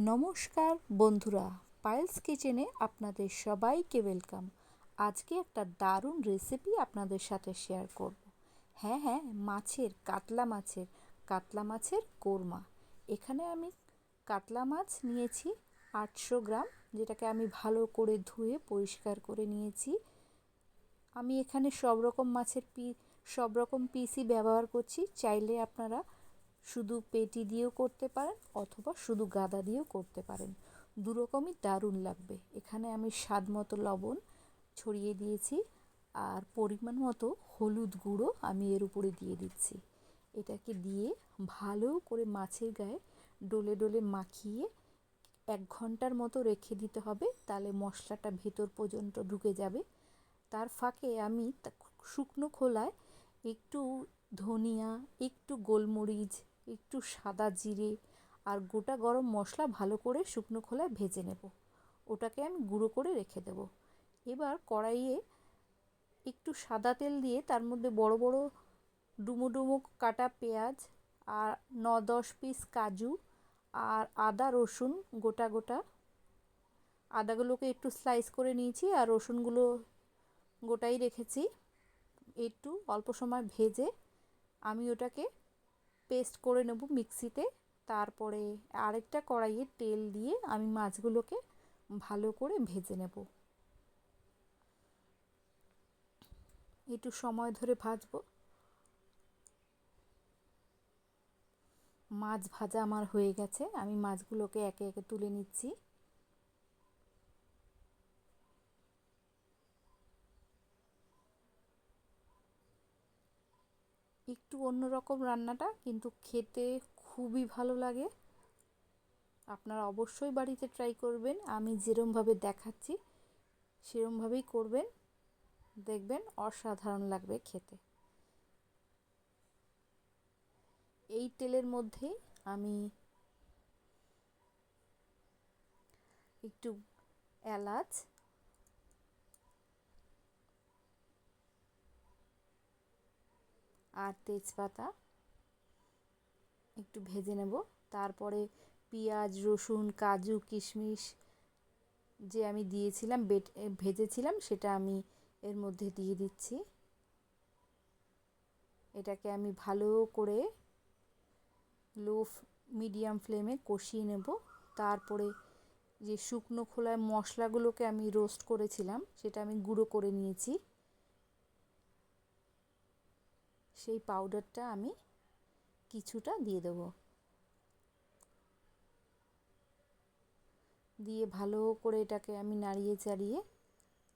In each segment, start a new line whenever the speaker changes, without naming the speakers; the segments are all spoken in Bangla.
নমস্কার বন্ধুরা, পায়েলস কিচেনে আপনাদের সবাইকে ওয়েলকাম। আজকে একটা দারুণ রেসিপি আপনাদের সাথে শেয়ার করব। হ্যাঁ, কাতলা মাছের কোরমা। এখানে আমি কাতলা মাছ নিয়েছি 800 গ্রাম, যেটাকে আমি ভালো করে ধুয়ে পরিষ্কার করে নিয়েছি। আমি এখানে সব রকম পিসই ব্যবহার করছি। চাইলে আপনারা শুধু পেটি দিয়েও করতে পারেন অথবা শুধু গাদা দিয়েও করতে পারেন, দুরকমই দারুণ লাগবে। এখানে আমি স্বাদ মতো লবণ ছড়িয়ে দিয়েছি আর পরিমাণ মতো হলুদ গুঁড়ো আমি এর উপরে দিয়ে দিচ্ছি। এটাকে দিয়ে ভালো করে মাছের গায়ে ডলে ডলে মাখিয়ে 1 ঘন্টার মতো রেখে দিতে হবে, তাহলে মশলাটা ভেতর পর্যন্ত ঢুকে যাবে। তার ফাঁকে আমি শুকনো খোলায় একটু ধনিয়া, একটু গোলমরিচ, একটু সাদা জিরে আর গোটা গরম মশলা ভালো করে শুকনো খোলায় ভেজে নেব। ওটাকে আমি গুঁড়ো করে রেখে দেব। এবার কড়াইয়ে একটু সাদা তেল দিয়ে তার মধ্যে বড় বড় ডুমো ডুমো কাটা পেঁয়াজ আর 9-10 পিস কাজু আর আদা রসুন গোটা গোটা, আদাগুলোকে একটু স্লাইস করে নিয়েছি আর রসুনগুলো গোটাই রেখেছি। একটু অল্প সময় ভেজে আমি ওটাকে পেস্ট করে নেব মিক্সিতে। তারপরে আরেকটা কড়াইয়ে তেল দিয়ে আমি মাছগুলোকে ভালো করে ভেজে নেব। একটু সময় ধরে ভাজবো। মাছ ভাজা আমার হয়ে গেছে, আমি মাছগুলোকে একে একে তুলে নিচ্ছি। একটু অন্যরকম রান্নাটা, কিন্তু খেতে খুবই ভালো লাগে। আপনারা অবশ্যই বাড়িতে ট্রাই করবেন। আমি যেরমভাবে দেখাচ্ছি সেরমভাবেই করবেন, দেখবেন অসাধারণ লাগবে খেতে। এই তেলের মধ্যে আমি একটু এলাচ, আর তেজপাতা একটু ভেজে নেব। তারপরে পেঁয়াজ, রসুন, কাজু, কিশমিশ যে আমি দিয়েছিলাম ভেজেছিলাম, সেটা আমি এর মধ্যে দিয়ে দিচ্ছি। এটাকে আমি ভালো করে মিডিয়াম ফ্লেমে কষিয়ে নেব। তারপরে যে শুকনো খোলায় মশলাগুলোকে আমি রোস্ট করেছিলাম সেটা আমি গুঁড়ো করে নিয়েছি, সেই পাউডারটা আমি কিছুটা দিয়ে দেবো। দিয়ে ভালো করে এটাকে আমি নাড়িয়ে চাড়িয়ে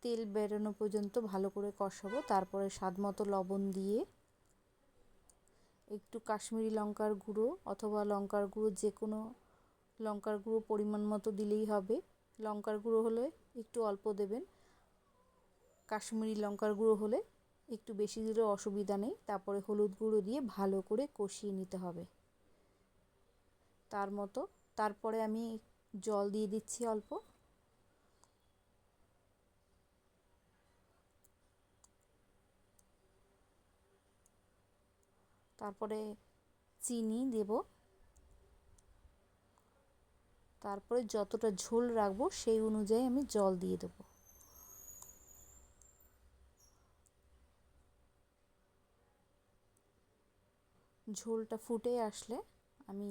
তেল বেরোনো পর্যন্ত ভালো করে কষাবো। তারপরে স্বাদ মতো লবণ দিয়ে একটু কাশ্মীরি লঙ্কার গুঁড়ো অথবা লঙ্কার গুঁড়ো, যে কোনো লঙ্কার গুঁড়ো পরিমাণ মতো দিলেই হবে। লঙ্কার গুঁড়ো হলে একটু অল্প দেবেন, কাশ্মীরি লঙ্কার গুঁড়ো হলে একটু বেশি দিলেও অসুবিধা নেই। তারপরে হলুদ গুঁড়ো দিয়ে ভালো করে কষিয়ে নিতে হবে। তারপরে আমি জল দিয়ে দিচ্ছি অল্প। তারপরে চিনি দেব। তারপরে যতটা ঝোল রাখবো সেই অনুযায়ী আমি জল দিয়ে দেবো। ঝোলটা ফুটে আসলে আমি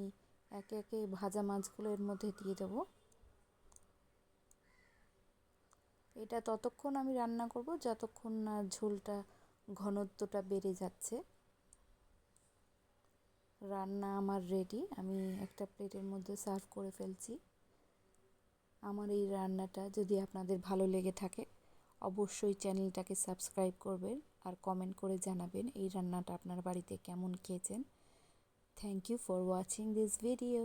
একে একে ভাজা মাছগুলো এর মধ্যে দিয়ে দেবো। এটা ততক্ষণ আমি রান্না করব যতক্ষণ না ঝোলটা ঘনত্বটা বেড়ে যাচ্ছে। রান্না আমার রেডি, আমি একটা প্লেটের মধ্যে সার্ভ করে ফেলছি। আমার এই রান্নাটা যদি আপনাদের ভালো লেগে থাকে অবশ্যই চ্যানেলটাকে সাবস্ক্রাইব করবেন আর কমেন্ট করে জানাবেন এই রান্নাটা আপনার বাড়িতে কেমন খেয়েছেন। Thank you for watching this video.